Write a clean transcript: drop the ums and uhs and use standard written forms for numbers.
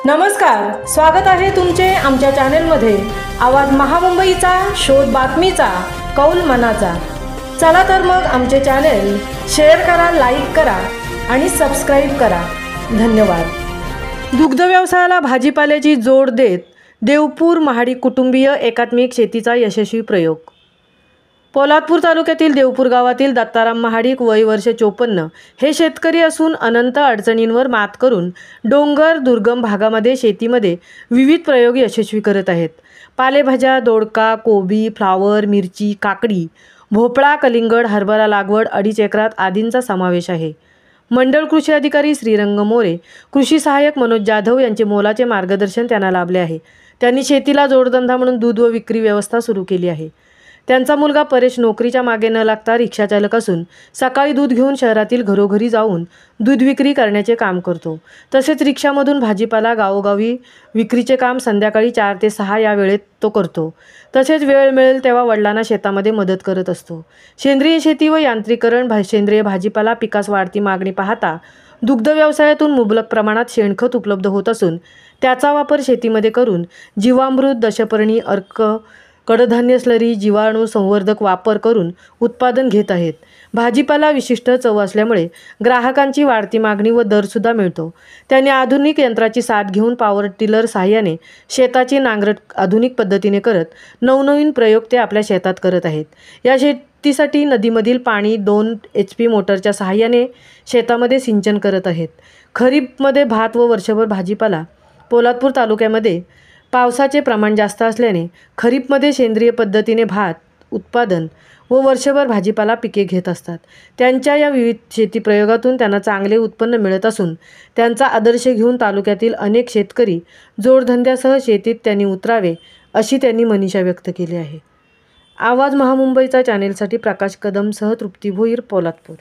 नमस्कार, स्वागत आहे तुमचे आमच्या चॅनलमध्ये। आवाज महामुंबईचा, शोध बातमीचा, कौल मनाचा। चला तर मग आमचे चॅनल शेअर करा, लाईक करा आणि सबस्क्राइब करा। धन्यवाद। दुग्ध व्यवसायाला भाजीपाल्याची जोड देत देवपूर महाडी कुटुंबीय एकात्मिक शेतीचा यशस्वी प्रयोग। पोलादपूर तालुक्यातील देवपूर गावातील दत्ताराम महाडिक वय वर्ष 54 हे शेतकरी असून अनंत अडचणींवर मात करून डोंगर दुर्गम भागामध्ये शेतीमध्ये विविध प्रयोग यशस्वी करत आहेत। पालेभाज्या, दोडका, कोबी, फ्लावर, मिरची, काकडी, भोपळा, कलिंगड, हरभरा लागवड 2.5 एकरात आदींचा समावेश आहे। मंडळ कृषी अधिकारी श्रीरंग मोरे, कृषी सहाय्यक मनोज जाधव यांचे मोलाचे मार्गदर्शन त्यांना लाभले आहे। त्यांनी शेतीला जोडधंदा म्हणून दूध व विक्री व्यवस्था सुरू केली आहे। त्यांचा मुलगा परेश नोकरीच्या मागे न लागता रिक्षा चालक असून सकाळी दूध घेऊन शहरातील घरोघरी जाऊन दूध विक्री करण्याचे काम करतो। तसेच रिक्षामधून भाजीपाला गावोगावी विक्रीचे काम संध्याकाळी 4 ते 6 या वेळेत तो करतो। तसेच वेळ मिळेल तेव्हा वडिलांना शेतामध्ये मदत करत असतो। सेंद्रिय शेती व यांत्रिकरण सेंद्रिय भाजीपाला पिकास वाढती मागणी पाहता दुग्ध व्यवसायातून मुबलक प्रमाणात शेणखत उपलब्ध होत असून त्याचा वापर शेतीमध्ये करून जीवामृत, दशपर्णी, अर्क, कडधान्य स्लरी, जीवाणू संवर्धक वापर करून उत्पादन घेत आहेत। भाजीपाला विशिष्ट चव असल्यामुळे ग्राहकांची वाढती मागणी व दरसुद्धा मिळतो। त्यांनी आधुनिक यंत्राची साथ घेऊन पॉवर टिलर साहाय्याने शेताची नांगरट आधुनिक पद्धतीने करत नवनवीन प्रयोग ते आपल्या शेतात करत आहेत। या शेतीसाठी नदीमधील पाणी 2 HP मोटरच्या साहाय्याने शेतामध्ये सिंचन करत आहेत। खरीपमध्ये भात व वर्षभर भाजीपाला। पोलादपूर तालुक्यामध्ये पावसाचे प्रमाण जास्त असल्याने खरीपमध्ये सेंद्रिय पद्धतीने भात उत्पादन व वर्षभर भाजीपाला पिके घेत असतात। त्यांच्या या विविध शेती प्रयोगातून त्यांना चांगले उत्पन्न मिळत असून त्यांचा आदर्श घेऊन तालुक्यातील अनेक शेतकरी जोडधंद्यासह शेतीत त्यांनी उतरावे अशी त्यांनी मनीषा व्यक्त केली आहे। आवाज महामुंबईचा चॅनेलसाठी प्रकाश कदमसह तृप्ती भोईर, पोलादपूर।